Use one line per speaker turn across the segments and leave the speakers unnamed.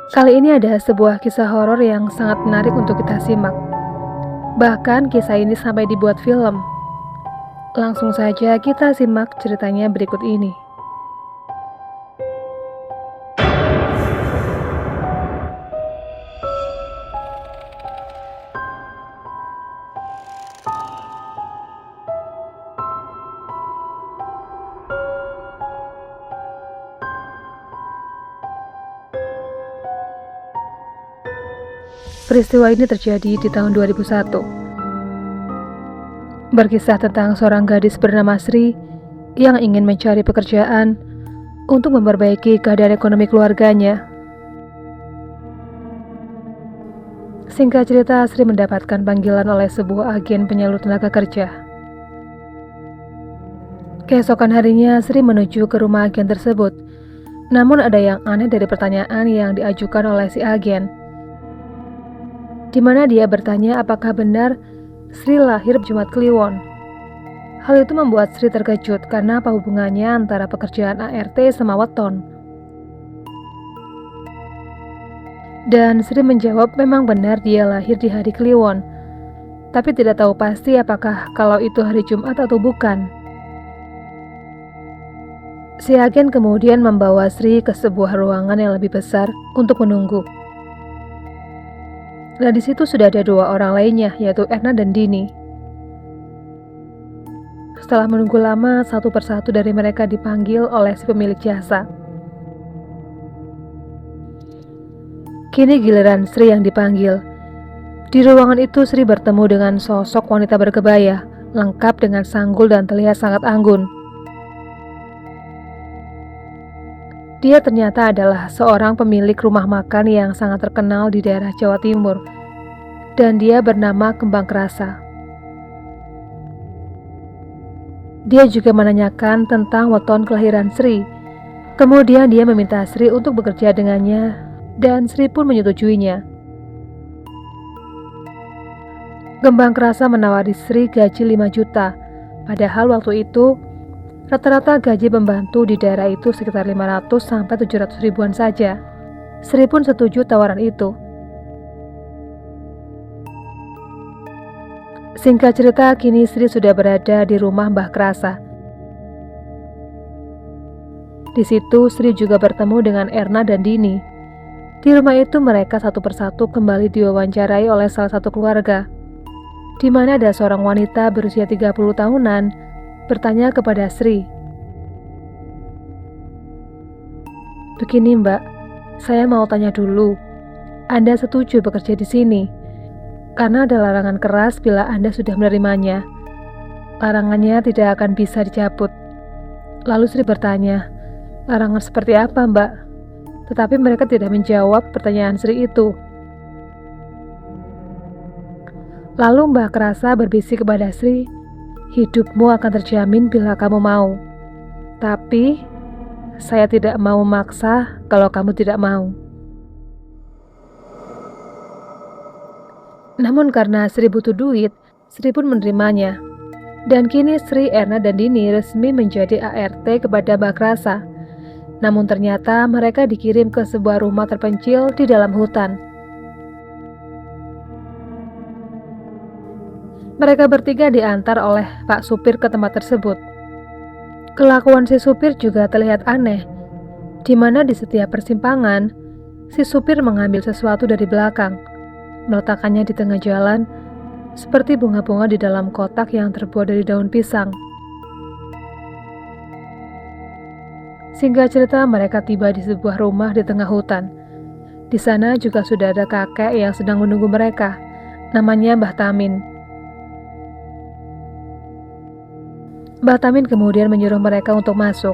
Kali ini ada sebuah kisah horor yang sangat menarik untuk kita simak. Bahkan kisah ini sampai dibuat film. Langsung saja kita simak ceritanya berikut ini. Peristiwa ini terjadi di tahun 2001. Berkisah tentang seorang gadis bernama Sri yang ingin mencari pekerjaan untuk memperbaiki keadaan ekonomi keluarganya. Singkat cerita, Sri mendapatkan panggilan oleh sebuah agen penyalur tenaga kerja. Keesokan harinya, Sri menuju ke rumah agen tersebut. Namun ada yang aneh dari pertanyaan yang diajukan oleh si agen, di mana dia bertanya apakah benar Sri lahir Jumat Kliwon. Hal itu membuat Sri terkejut karena apa hubungannya antara pekerjaan ART sama weton. Dan Sri menjawab memang benar dia lahir di hari Kliwon, tapi tidak tahu pasti apakah kalau itu hari Jumat atau bukan. Si agen kemudian membawa Sri ke sebuah ruangan yang lebih besar untuk menunggu. Dan di situ sudah ada dua orang lainnya, yaitu Erna dan Dini. Setelah menunggu lama, satu persatu dari mereka dipanggil oleh si pemilik jasa. Kini giliran Sri yang dipanggil. Di ruangan itu Sri bertemu dengan sosok wanita berkebaya, lengkap dengan sanggul dan terlihat sangat anggun. Dia ternyata adalah seorang pemilik rumah makan yang sangat terkenal di daerah Jawa Timur, dan dia bernama Kembang Krasa. Dia juga menanyakan tentang weton kelahiran Sri. Kemudian dia meminta Sri untuk bekerja dengannya, dan Sri pun menyetujuinya. Kembang Krasa menawari Sri gaji 5 juta, padahal waktu itu rata-rata gaji pembantu di daerah itu sekitar 500 sampai 700 ribuan saja. Sri pun setuju tawaran itu. Singkat cerita, kini Sri sudah berada di rumah Mbah Krasa. Di situ Sri juga bertemu dengan Erna dan Dini. Di rumah itu mereka satu persatu kembali diwawancarai oleh salah satu keluarga, di mana ada seorang wanita berusia 30 tahunan bertanya kepada Sri. "Begini Mbak, saya mau tanya dulu, Anda setuju bekerja di sini? Karena ada larangan keras bila Anda sudah menerimanya. Larangannya tidak akan bisa dicabut." Lalu Sri bertanya, "Larangan seperti apa Mbak?" Tetapi mereka tidak menjawab pertanyaan Sri itu. Lalu Mbah Krasa berbisik kepada Sri, "Hidupmu akan terjamin bila kamu mau. Tapi saya tidak mau memaksa kalau kamu tidak mau." Namun karena Sri butuh duit, Sri pun menerimanya. Dan kini Sri, Erna, dan Dini resmi menjadi ART kepada Mbah Krasa. Namun ternyata mereka dikirim ke sebuah rumah terpencil di dalam hutan. Mereka bertiga diantar oleh Pak Supir ke tempat tersebut. Kelakuan si supir juga terlihat aneh, di mana di setiap persimpangan, si supir mengambil sesuatu dari belakang, meletakkannya di tengah jalan, seperti bunga-bunga di dalam kotak yang terbuat dari daun pisang. Singkat cerita, mereka tiba di sebuah rumah di tengah hutan. Di sana juga sudah ada kakek yang sedang menunggu mereka, namanya Mbah Tamin. Mbah Tamin kemudian menyuruh mereka untuk masuk.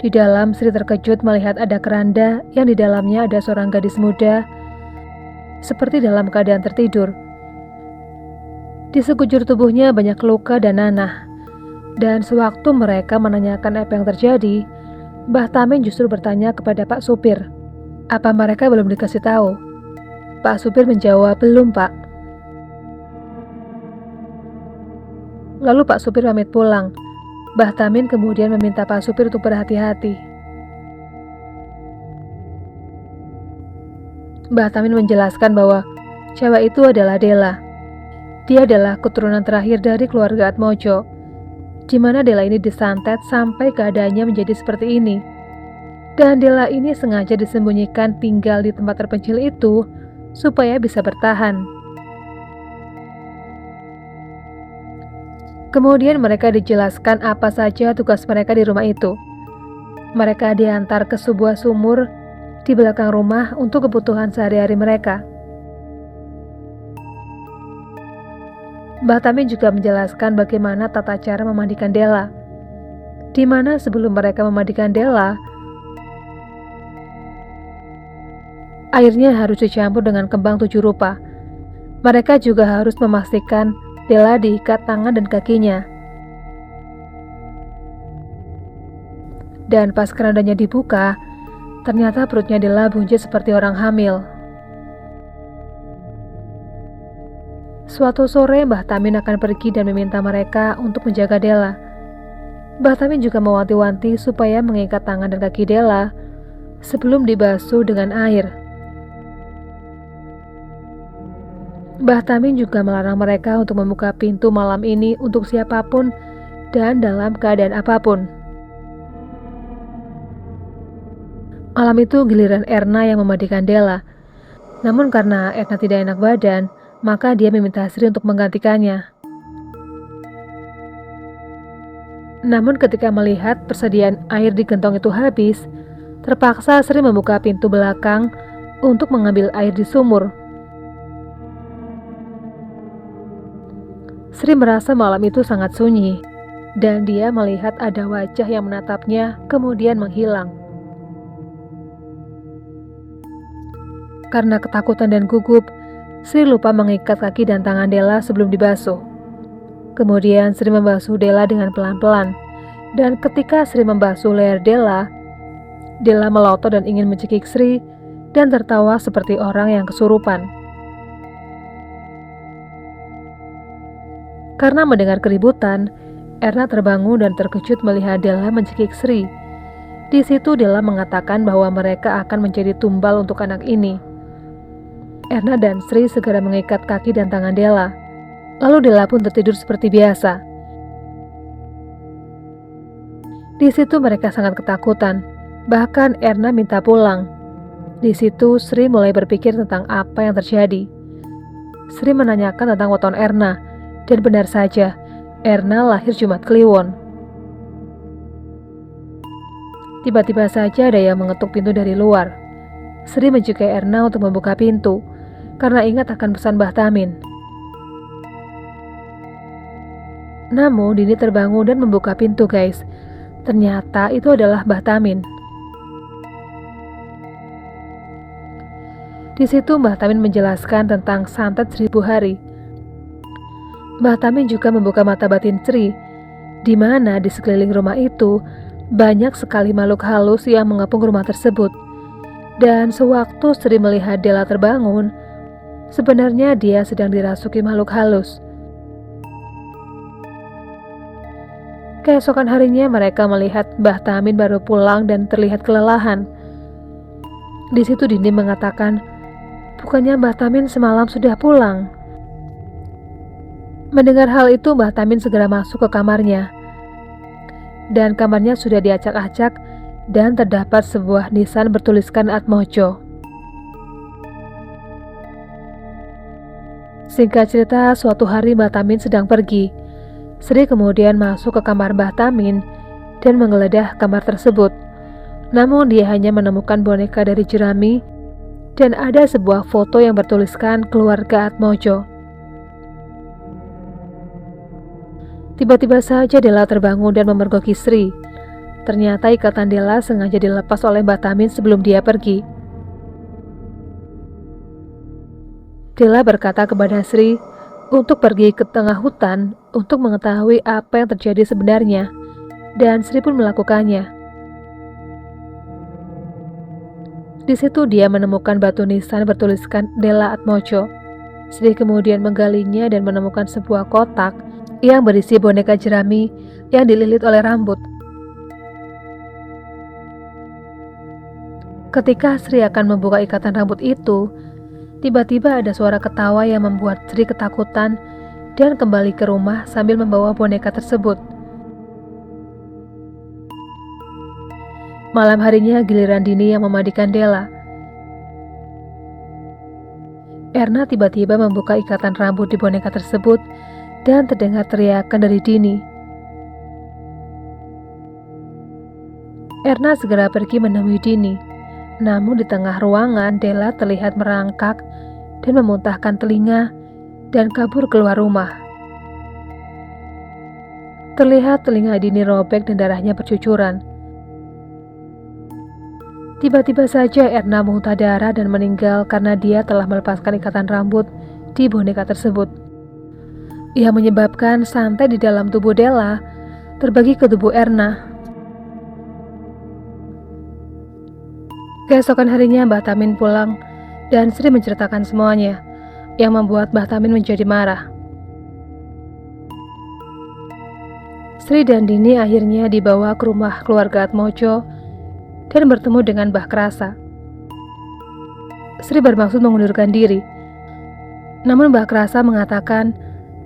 Di dalam, Sri terkejut melihat ada keranda yang di dalamnya ada seorang gadis muda, seperti dalam keadaan tertidur. Di sekujur tubuhnya banyak luka dan nanah. Dan sewaktu mereka menanyakan apa yang terjadi, Mbah Tamin justru bertanya kepada Pak Supir, apa mereka belum dikasih tahu? Pak Supir menjawab, "Belum Pak." Lalu Pak Supir pamit pulang. Mbah Tamin kemudian meminta Pak Supir untuk berhati-hati. Mbah Tamin menjelaskan bahwa cewek itu adalah Dela. Dia adalah keturunan terakhir dari keluarga Atmojo, di mana Dela ini disantet sampai keadaannya menjadi seperti ini. Dan Dela ini sengaja disembunyikan tinggal di tempat terpencil itu supaya bisa bertahan. Kemudian mereka dijelaskan apa saja tugas mereka di rumah itu. Mereka diantar ke sebuah sumur di belakang rumah untuk kebutuhan sehari-hari mereka. Mbah Tamin juga menjelaskan bagaimana tata cara memandikan Dela, di mana sebelum mereka memandikan Dela, airnya harus dicampur dengan kembang 7 rupa. Mereka juga harus memastikan Dela diikat tangan dan kakinya. Dan pas kerandanya dibuka, ternyata perutnya Dela buncit seperti orang hamil. Suatu sore Mbah Tamin akan pergi dan meminta mereka untuk menjaga Dela. Mbah Tamin juga mewanti-wanti supaya mengikat tangan dan kaki Dela sebelum dibasuh dengan air. Mbah Tamin juga melarang mereka untuk membuka pintu malam ini untuk siapapun dan dalam keadaan apapun. Malam itu giliran Erna yang memandikan Dela. Namun karena Erna tidak enak badan, maka dia meminta Sri untuk menggantikannya. Namun ketika melihat persediaan air di gentong itu habis, terpaksa Sri membuka pintu belakang untuk mengambil air di sumur. Sri merasa malam itu sangat sunyi, dan dia melihat ada wajah yang menatapnya kemudian menghilang. Karena ketakutan dan gugup, Sri lupa mengikat kaki dan tangan Dela sebelum dibasuh. Kemudian Sri membasuh Dela dengan pelan-pelan, dan ketika Sri membasuh leher Dela, Dela melotot dan ingin mencekik Sri dan tertawa seperti orang yang kesurupan. Karena mendengar keributan, Erna terbangun dan terkejut melihat Dela mencekik Sri. Di situ Dela mengatakan bahwa mereka akan menjadi tumbal untuk anak ini. Erna dan Sri segera mengikat kaki dan tangan Dela. Lalu Dela pun tertidur seperti biasa. Di situ mereka sangat ketakutan. Bahkan Erna minta pulang. Di situ Sri mulai berpikir tentang apa yang terjadi. Sri menanyakan tentang weton Erna, dan benar saja, Erna lahir Jumat Kliwon. Tiba-tiba saja ada yang mengetuk pintu dari luar. Sri menjaga Erna untuk membuka pintu, karena ingat akan pesan Mbah Tamin. Namun Dini terbangun dan membuka pintu guys. Ternyata itu adalah Mbah Tamin. Di situ Mbah Tamin menjelaskan tentang santet 1000 hari. Mbah Tamin juga membuka mata batin Sri, di mana di sekeliling rumah itu banyak sekali makhluk halus yang mengepung rumah tersebut. Dan sewaktu Sri melihat Dela terbangun, sebenarnya dia sedang dirasuki makhluk halus. Keesokan harinya mereka melihat Mbah Tamin baru pulang dan terlihat kelelahan. Di situ Dini mengatakan, bukannya Mbah Tamin semalam sudah pulang. Mendengar hal itu Mbah Tamin segera masuk ke kamarnya. Dan kamarnya sudah diacak-acak dan terdapat sebuah nisan bertuliskan Atmojo. Singkat cerita, suatu hari Mbah Tamin sedang pergi. Sri kemudian masuk ke kamar Mbah Tamin dan menggeledah kamar tersebut. Namun dia hanya menemukan boneka dari jerami dan ada sebuah foto yang bertuliskan keluarga Atmojo. Tiba-tiba saja Dela terbangun dan memergoki Sri. Ternyata ikatan Dela sengaja dilepas oleh Mbah Tamin sebelum dia pergi. Dela berkata kepada Sri untuk pergi ke tengah hutan untuk mengetahui apa yang terjadi sebenarnya, dan Sri pun melakukannya. Di situ dia menemukan batu nisan bertuliskan Dela Atmojo. Sri kemudian menggalinya dan menemukan sebuah kotak yang berisi boneka jerami yang dililit oleh rambut. Ketika Sri akan membuka ikatan rambut itu, tiba-tiba ada suara ketawa yang membuat Sri ketakutan dan kembali ke rumah sambil membawa boneka tersebut. Malam harinya giliran Dini yang memandikan Della. Erna tiba-tiba membuka ikatan rambut di boneka tersebut dan terdengar teriakan dari Dini. Erna segera pergi menemui Dini. Namun di tengah ruangan, Della terlihat merangkak dan memuntahkan telinga dan kabur keluar rumah. Terlihat telinga Dini robek dan darahnya bercucuran. Tiba-tiba saja Erna muntah darah dan meninggal karena dia telah melepaskan ikatan rambut di boneka tersebut. Yang menyebabkan santet di dalam tubuh Della terbagi ke tubuh Erna. Keesokan harinya Mbah Tamin pulang dan Sri menceritakan semuanya, yang membuat Mbah Tamin menjadi marah. Sri dan Dini akhirnya dibawa ke rumah keluarga Atmojo dan bertemu dengan Mbah Krasa. Sri bermaksud mengundurkan diri, namun Mbah Krasa mengatakan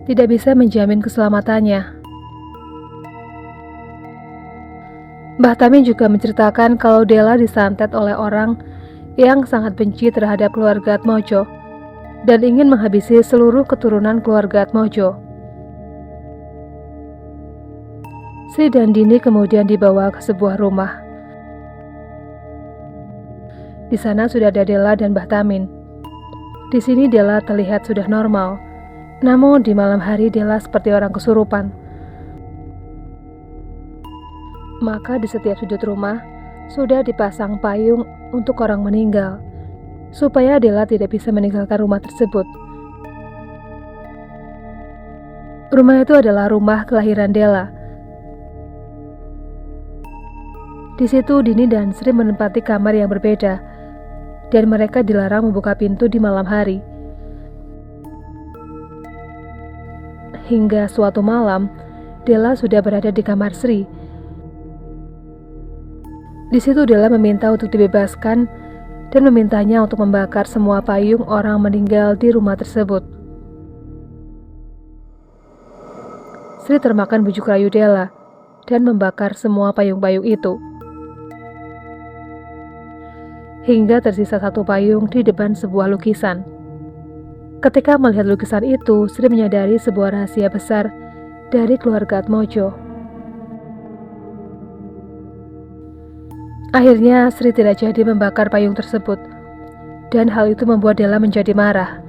tidak bisa menjamin keselamatannya. Mbah Tamin juga menceritakan kalau Della disantet oleh orang yang sangat benci terhadap keluarga Atmojo dan ingin menghabisi seluruh keturunan keluarga Atmojo. Sri dan Dini kemudian dibawa ke sebuah rumah. Di sana sudah ada Della dan Mbah Tamin. Di sini Della terlihat sudah normal, namun di malam hari Della seperti orang kesurupan. Maka di setiap sudut rumah sudah dipasang payung untuk orang meninggal, supaya Della tidak bisa meninggalkan rumah tersebut. Rumah itu adalah rumah kelahiran Della. Di situ Dini dan Sri menempati kamar yang berbeda, dan mereka dilarang membuka pintu di malam hari. Hingga suatu malam, Della sudah berada di kamar Sri. Di situ Della meminta untuk dibebaskan dan memintanya untuk membakar semua payung orang meninggal di rumah tersebut. Sri termakan bujuk rayu Della dan membakar semua payung-payung itu. Hingga tersisa satu payung di depan sebuah lukisan. Ketika melihat lukisan itu, Sri menyadari sebuah rahasia besar dari keluarga Atmojo. Akhirnya Sri tidak jadi membakar payung tersebut, dan hal itu membuat Della menjadi marah.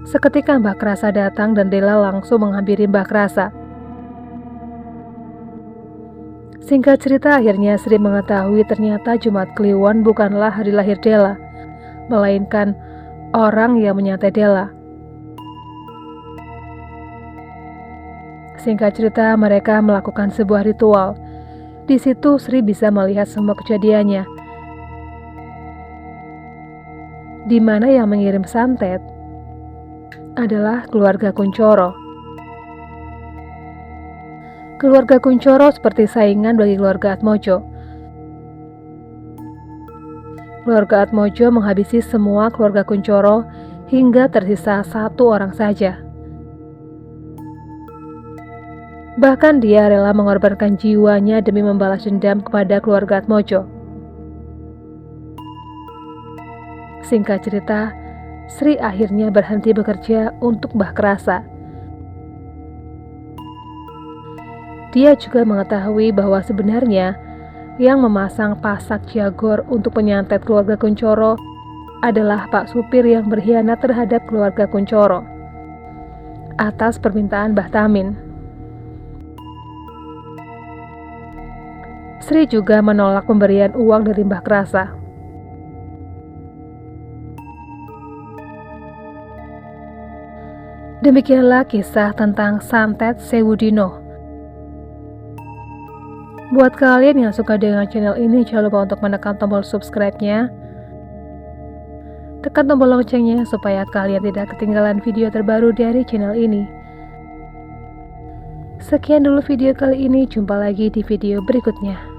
Seketika Mbah Krasa datang dan Della langsung menghampiri Mbah Krasa. Singkat cerita, akhirnya Sri mengetahui ternyata Jumat Kliwon bukanlah hari lahir Della, melainkan orang yang menyantet Della. Singkat cerita, mereka melakukan sebuah ritual. Di situ Sri bisa melihat semua kejadiannya, di mana yang mengirim santet adalah keluarga Kuncoro. Keluarga Kuncoro seperti saingan bagi keluarga Atmojo. Keluarga Atmojo menghabisi semua keluarga Kuncoro hingga tersisa satu orang saja. Bahkan dia rela mengorbankan jiwanya demi membalas dendam kepada keluarga Atmojo. Singkat cerita, Sri akhirnya berhenti bekerja untuk Mbah Krasa. Dia juga mengetahui bahwa sebenarnya yang memasang pasak jagor untuk penyantet keluarga Kuncoro adalah Pak Supir yang berkhianat terhadap keluarga Kuncoro atas permintaan Mbah Tamin. Sri juga menolak pemberian uang dari Mbah Krasa. Demikianlah kisah tentang santet Sewu Dino. Buat kalian yang suka dengan channel ini, jangan lupa untuk menekan tombol subscribe-nya. Tekan tombol loncengnya supaya kalian tidak ketinggalan video terbaru dari channel ini. Sekian dulu video kali ini, jumpa lagi di video berikutnya.